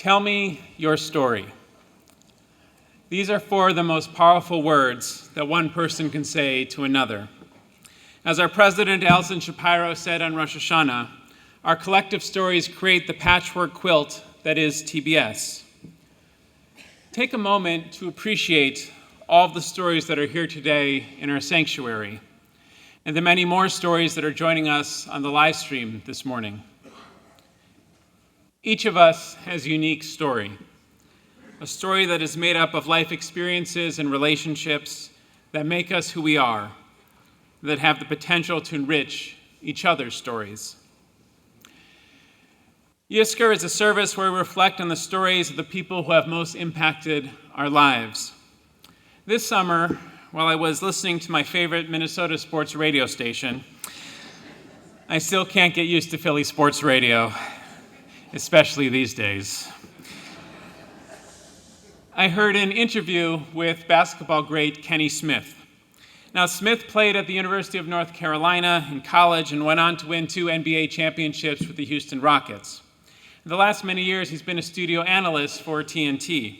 Tell me your story. These are four of the most powerful words that one person can say to another. As our president, Alison Shapiro, said on Rosh Hashanah, our collective stories create the patchwork quilt that is TBS. Take a moment to appreciate all of the stories that are here today in our sanctuary, and the many more stories that are joining us on the live stream this morning. Each of us has a unique story, a story that is made up of life experiences and relationships that make us who we are, that have the potential to enrich each other's stories. Yizkor is a service where we reflect on the stories of the people who have most impacted our lives. This summer, while I was listening to my favorite Minnesota sports radio station, I still can't get used to Philly sports radio, especially these days. I heard an interview with basketball great Kenny Smith. Now, Smith played at the University of North Carolina in college and went on to win 2 NBA championships with the Houston Rockets. In the last many years, he's been a studio analyst for TNT.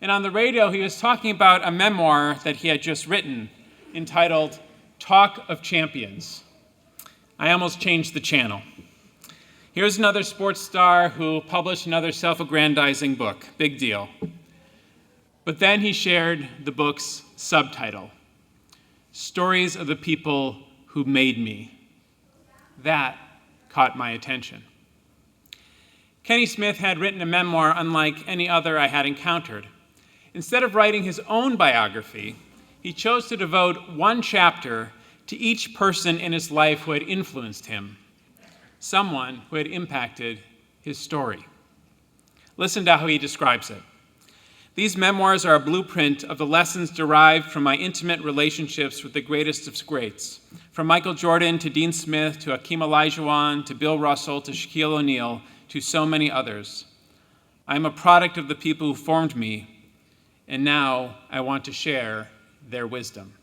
And on the radio, he was talking about a memoir that he had just written entitled Talk of Champions. I almost changed the channel. Here's another sports star who published another self-aggrandizing book. Big deal. But then he shared the book's subtitle, Stories of the People Who Made Me. That caught my attention. Kenny Smith had written a memoir unlike any other I had encountered. Instead of writing his own biography, he chose to devote one chapter to each person in his life who had influenced him, someone who had impacted his story. Listen to how he describes it. These memoirs are a blueprint of the lessons derived from my intimate relationships with the greatest of greats, from Michael Jordan to Dean Smith to Hakeem Olajuwon to Bill Russell to Shaquille O'Neal to so many others. I am a product of the people who formed me, and now I want to share their wisdom.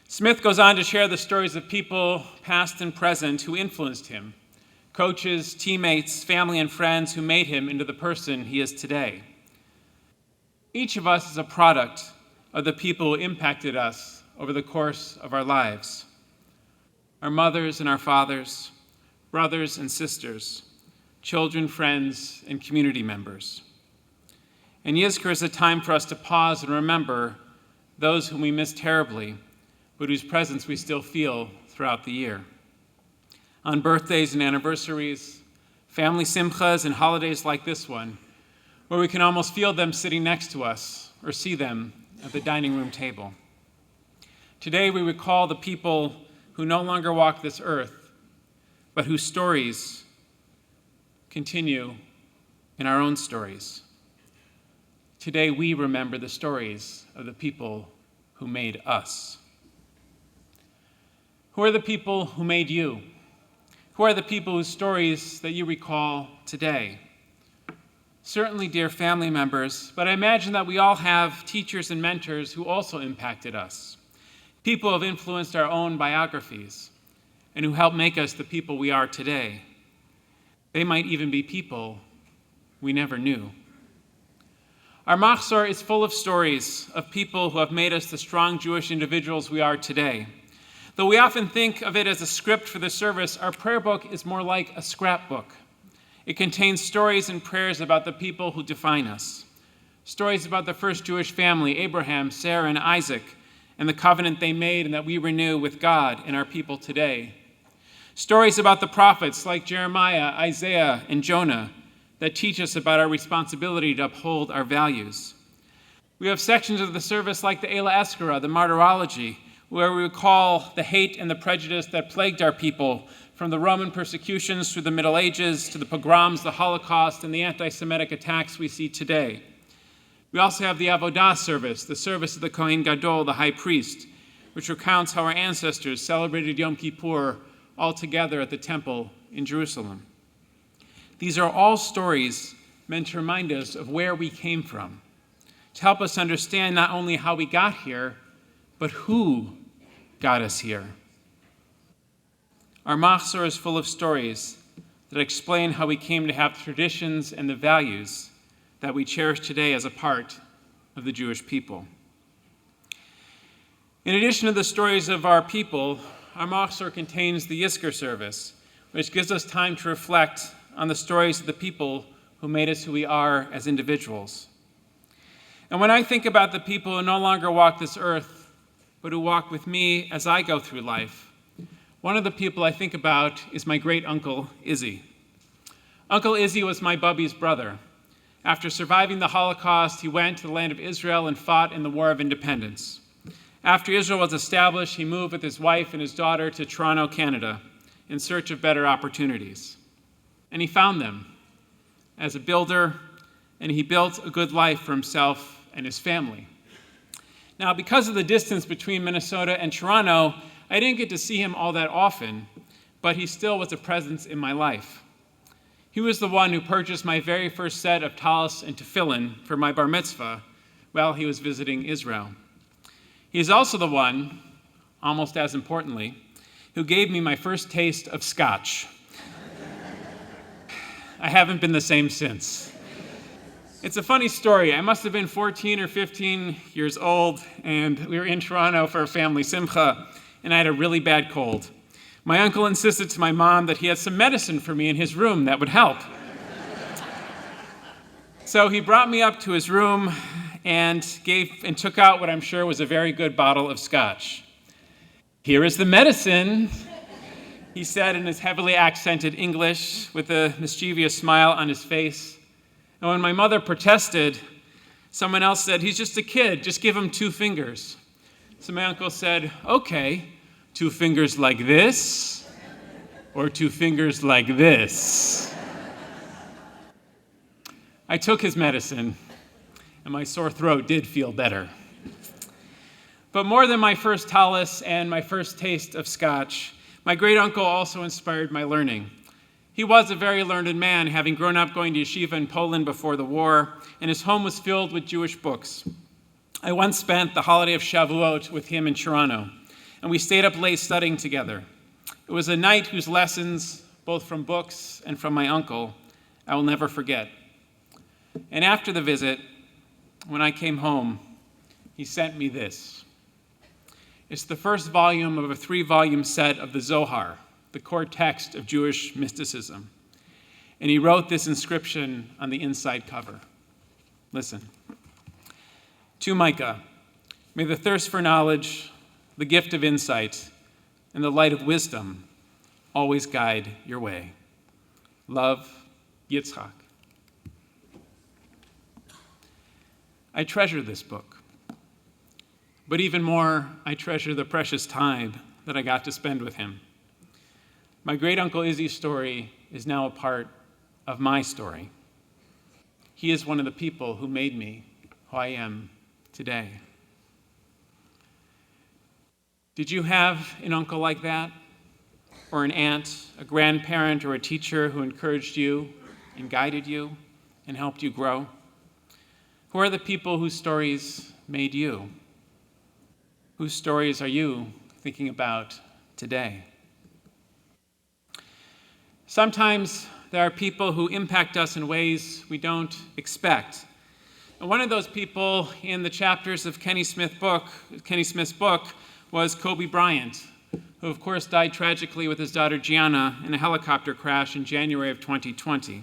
Smith goes on to share the stories of people, past and present, who influenced him, coaches, teammates, family, and friends who made him into the person he is today. Each of us is a product of the people who impacted us over the course of our lives. Our mothers and our fathers, brothers and sisters, children, friends, and community members. And Yizkor is a time for us to pause and remember those whom we miss terribly, but whose presence we still feel throughout the year. On birthdays and anniversaries, family simchas, and holidays like this one, where we can almost feel them sitting next to us or see them at the dining room table. Today we recall the people who no longer walk this earth, but whose stories continue in our own stories. Today we remember the stories of the people who made us. Who are the people who made you? Who are the people whose stories that you recall today? Certainly, dear family members, but I imagine that we all have teachers and mentors who also impacted us, people who have influenced our own biographies, and who helped make us the people we are today. They might even be people we never knew. Our Machzor is full of stories of people who have made us the strong Jewish individuals we are today. Though we often think of it as a script for the service, our prayer book is more like a scrapbook. It contains stories and prayers about the people who define us. Stories about the first Jewish family, Abraham, Sarah, and Isaac, and the covenant they made and that we renew with God and our people today. Stories about the prophets like Jeremiah, Isaiah, and Jonah that teach us about our responsibility to uphold our values. We have sections of the service like the Eila Eskara, the Martyrology, where we recall the hate and the prejudice that plagued our people from the Roman persecutions through the Middle Ages to the pogroms, the Holocaust, and the anti-Semitic attacks we see today. We also have the Avodah service, the service of the Kohen Gadol, the high priest, which recounts how our ancestors celebrated Yom Kippur all together at the temple in Jerusalem. These are all stories meant to remind us of where we came from, to help us understand not only how we got here, but who got us here. Our Machzor is full of stories that explain how we came to have traditions and the values that we cherish today as a part of the Jewish people. In addition to the stories of our people, our Machzor contains the Yizkor service, which gives us time to reflect on the stories of the people who made us who we are as individuals. And when I think about the people who no longer walk this earth, but who walk with me as I go through life, one of the people I think about is my great-uncle, Izzy. Uncle Izzy was my bubby's brother. After surviving the Holocaust, he went to the land of Israel and fought in the War of Independence. After Israel was established, he moved with his wife and his daughter to Toronto, Canada, in search of better opportunities. And he found them as a builder, and he built a good life for himself and his family. Now, because of the distance between Minnesota and Toronto, I didn't get to see him all that often, but he still was a presence in my life. He was the one who purchased my very first set of talis and tefillin for my bar mitzvah while he was visiting Israel. He is also the one, almost as importantly, who gave me my first taste of scotch. I haven't been the same since. It's a funny story. I must have been 14 or 15 years old, and we were in Toronto for a family simcha, and I had a really bad cold. My uncle insisted to my mom that he had some medicine for me in his room that would help. So he brought me up to his room and took out what I'm sure was a very good bottle of scotch. "Here is the medicine," he said in his heavily accented English with a mischievous smile on his face. And when my mother protested, someone else said, "He's just a kid, just give him 2 fingers." So my uncle said, "Okay, 2 fingers like this, or 2 fingers like this." I took his medicine, and my sore throat did feel better. But more than my first talis and my first taste of scotch, my great-uncle also inspired my learning. He was a very learned man, having grown up going to yeshiva in Poland before the war, and his home was filled with Jewish books. I once spent the holiday of Shavuot with him in Toronto, and we stayed up late studying together. It was a night whose lessons, both from books and from my uncle, I will never forget. And after the visit, when I came home, he sent me this. It's the first volume of a 3-volume set of the Zohar, the core text of Jewish mysticism. And he wrote this inscription on the inside cover. Listen. To Micah, may the thirst for knowledge, the gift of insight, and the light of wisdom always guide your way. Love, Yitzchak. I treasure this book. But even more, I treasure the precious time that I got to spend with him. My great-uncle Izzy's story is now a part of my story. He is one of the people who made me who I am today. Did you have an uncle like that? Or an aunt, a grandparent, or a teacher who encouraged you and guided you and helped you grow? Who are the people whose stories made you? Whose stories are you thinking about today? Sometimes there are people who impact us in ways we don't expect. And one of those people in the chapters of Kenny Smith's book was Kobe Bryant, who of course died tragically with his daughter Gianna in a helicopter crash in January of 2020.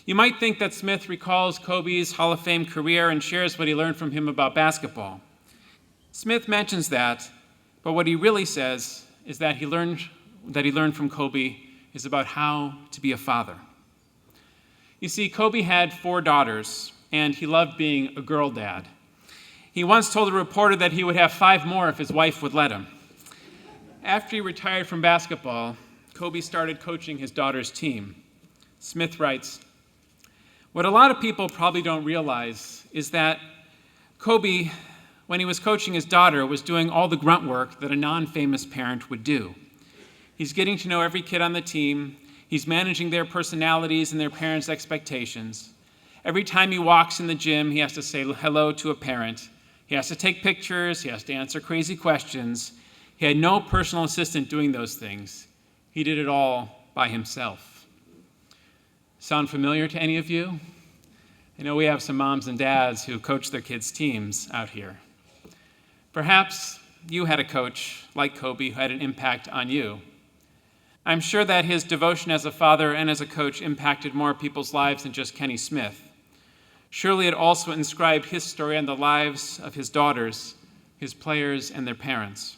You might think that Smith recalls Kobe's Hall of Fame career and shares what he learned from him about basketball. Smith mentions that, but what he really says is that he learned from Kobe is about how to be a father. You see, Kobe had 4 daughters, and he loved being a girl dad. He once told a reporter that he would have 5 more if his wife would let him. After he retired from basketball, Kobe started coaching his daughter's team. Smith writes, "What a lot of people probably don't realize is that Kobe, when he was coaching his daughter, was doing all the grunt work that a non-famous parent would do. He's getting to know every kid on the team. He's managing their personalities and their parents' expectations. Every time he walks in the gym, he has to say hello to a parent. He has to take pictures. He has to answer crazy questions. He had no personal assistant doing those things. He did it all by himself." sound familiar to any of you? I know we have some moms and dads who coach their kids' teams out here. Perhaps you had a coach like Kobe who had an impact on you. I'm sure that his devotion as a father and as a coach impacted more people's lives than just Kenny Smith. Surely it also inscribed his story on the lives of his daughters, his players, and their parents.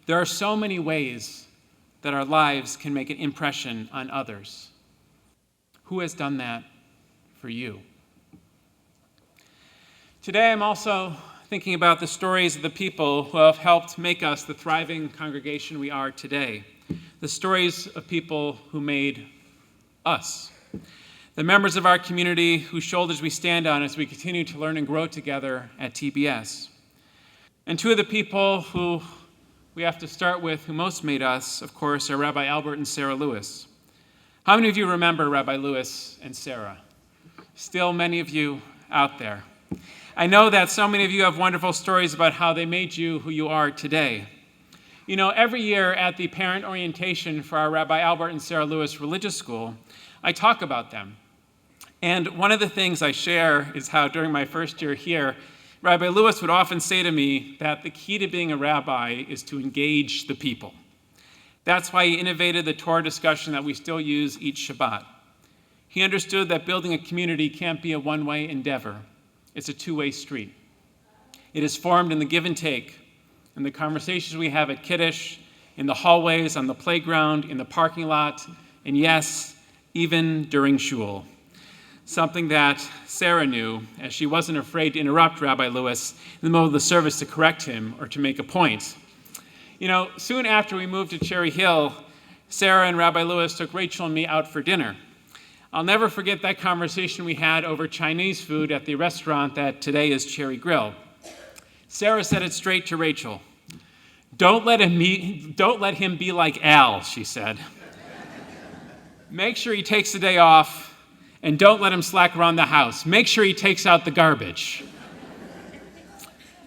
There are so many ways that our lives can make an impression on others. Who has done that for you? Today I'm also thinking about the stories of the people who have helped make us the thriving congregation we are today. The stories of people who made us. The members of our community whose shoulders we stand on as we continue to learn and grow together at TBS. And two of the people who we have to start with who most made us, of course, are Rabbi Albert and Sarah Lewis. How many of you remember Rabbi Lewis and Sarah? Still many of you out there. I know that so many of you have wonderful stories about how they made you who you are today. You know, every year at the parent orientation for our Rabbi Albert and Sarah Lewis Religious School, I talk about them. And one of the things I share is how during my first year here, Rabbi Lewis would often say to me that the key to being a rabbi is to engage the people. That's why he innovated the Torah discussion that we still use each Shabbat. He understood that building a community can't be a one-way endeavor. It's a two-way street. It is formed in the give and take, in the conversations we have at Kiddush, in the hallways, on the playground, in the parking lot, and yes, even during shul. Something that Sarah knew, as she wasn't afraid to interrupt Rabbi Lewis in the middle of the service to correct him or to make a point. You know, soon after we moved to Cherry Hill, Sarah and Rabbi Lewis took Rachel and me out for dinner. I'll never forget that conversation we had over Chinese food at the restaurant that today is Cherry Grill. Sarah said it straight to Rachel. Don't let him be like Al, she said. Make sure he takes the day off, and don't let him slack around the house. Make sure he takes out the garbage.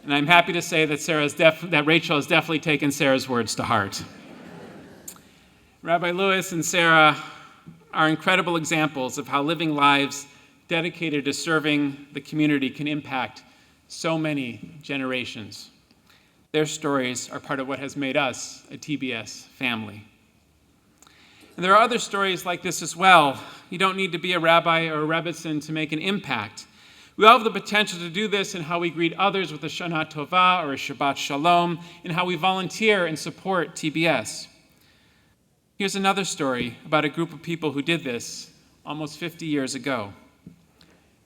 And I'm happy to say that Rachel has definitely taken Sarah's words to heart. Rabbi Lewis and Sarah are incredible examples of how living lives dedicated to serving the community can impact so many generations. Their stories are part of what has made us a TBS family. And there are other stories like this as well. You don't need to be a rabbi or a rebbitzin to make an impact. We all have the potential to do this in how we greet others with a Shana Tova or a Shabbat Shalom, in how we volunteer and support TBS. Here's another story about a group of people who did this almost 50 years ago.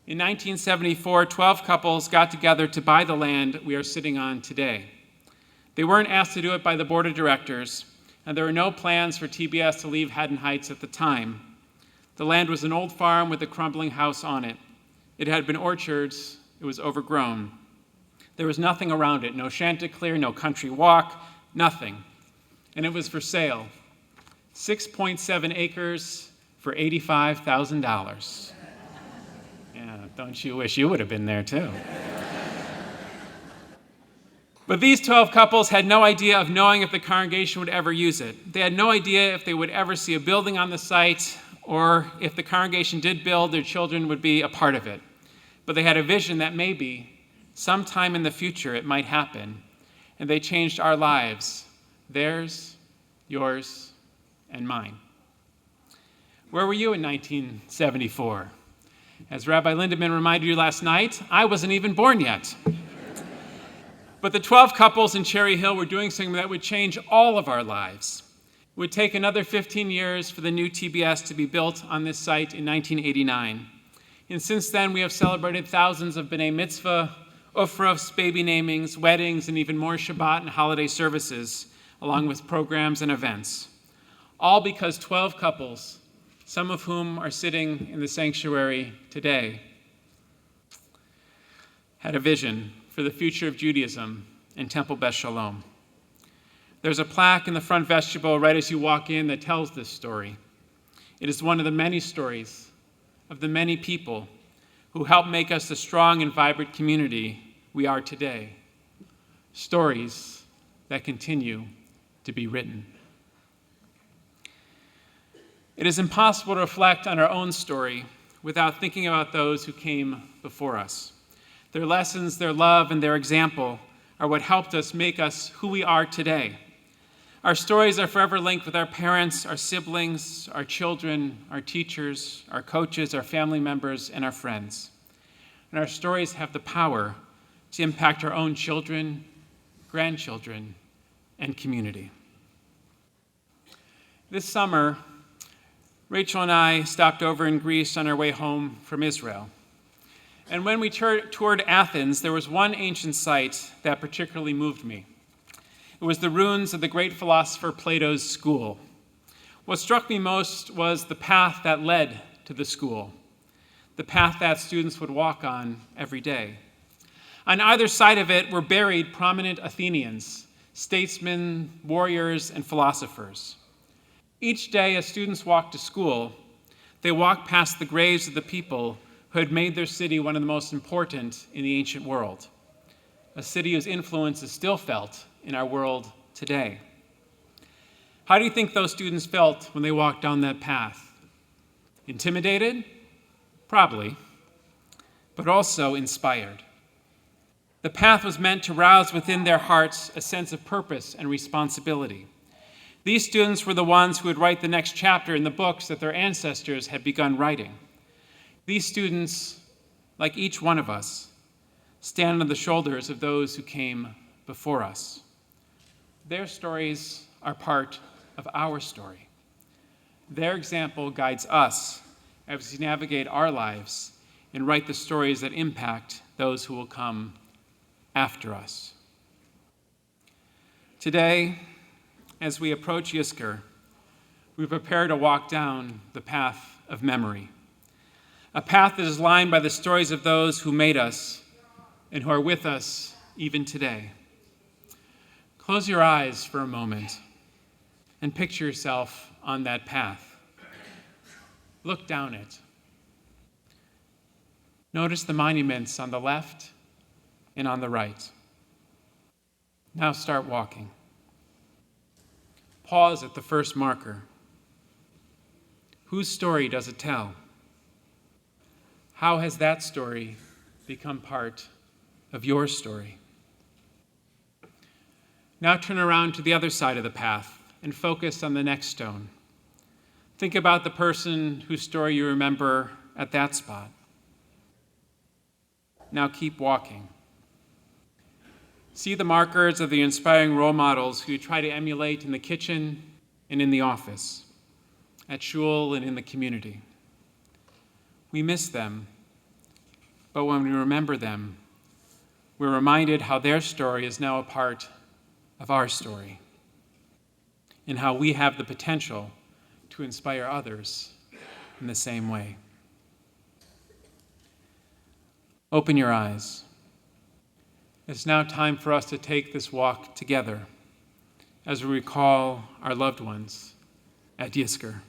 In 1974, 12 couples got together to buy the land we are sitting on today. They weren't asked to do it by the board of directors, and there were no plans for TBS to leave Haddon Heights at the time. The land was an old farm with a crumbling house on it. It had been orchards. It was overgrown. There was nothing around it, no Chanticleer, no country walk, nothing. And it was for sale. 6.7 acres for $85,000. Yeah, don't you wish you would have been there too? But these 12 couples had no idea of knowing if the congregation would ever use it. They had no idea if they would ever see a building on the site, or if the congregation did build, their children would be a part of it. But they had a vision that maybe sometime in the future it might happen, and they changed our lives, theirs, yours, and mine. Where were you in 1974? As Rabbi Lindemann reminded you last night, I wasn't even born yet. But the 12 couples in Cherry Hill were doing something that would change all of our lives. It would take another 15 years for the new TBS to be built on this site in 1989. And since then, we have celebrated thousands of B'nai Mitzvah, Ufros, baby namings, weddings, and even more Shabbat and holiday services, along with programs and events. All because 12 couples, some of whom are sitting in the sanctuary today, had a vision for the future of Judaism and Temple Beth Sholom. There's a plaque in the front vestibule right as you walk in that tells this story. It is one of the many stories of the many people who helped make us the strong and vibrant community we are today. Stories that continue to be written. It is impossible to reflect on our own story without thinking about those who came before us. Their lessons, their love, and their example are what helped us make us who we are today. Our stories are forever linked with our parents, our siblings, our children, our teachers, our coaches, our family members, and our friends. And our stories have the power to impact our own children, grandchildren, and community. This summer, Rachel and I stopped over in Greece on our way home from Israel. And when we toured Athens, there was one ancient site that particularly moved me. It was the ruins of the great philosopher Plato's school. What struck me most was the path that led to the school, the path that students would walk on every day. On either side of it were buried prominent Athenians, statesmen, warriors, and philosophers. Each day as students walked to school, they walked past the graves of the people who had made their city one of the most important in the ancient world, a city whose influence is still felt in our world today. How do you think those students felt when they walked down that path? Intimidated? Probably, but also inspired. The path was meant to rouse within their hearts a sense of purpose and responsibility. These students were the ones who would write the next chapter in the books that their ancestors had begun writing. These students, like each one of us, stand on the shoulders of those who came before us. Their stories are part of our story. Their example guides us as we navigate our lives and write the stories that impact those who will come after us. Today, as we approach Yizkor, we prepare to walk down the path of memory, a path that is lined by the stories of those who made us and who are with us even today. Close your eyes for a moment and picture yourself on that path. Look down it. Notice the monuments on the left and on the right. Now start walking. Pause at the first marker. Whose story does it tell? How has that story become part of your story? Now turn around to the other side of the path and focus on the next stone. Think about the person whose story you remember at that spot. Now keep walking. See the markers of the inspiring role models who you try to emulate in the kitchen and in the office, at shul and in the community. We miss them, but when we remember them, we're reminded how their story is now a part of our story, and how we have the potential to inspire others in the same way. Open your eyes. It's now time for us to take this walk together as we recall our loved ones at Yizkor.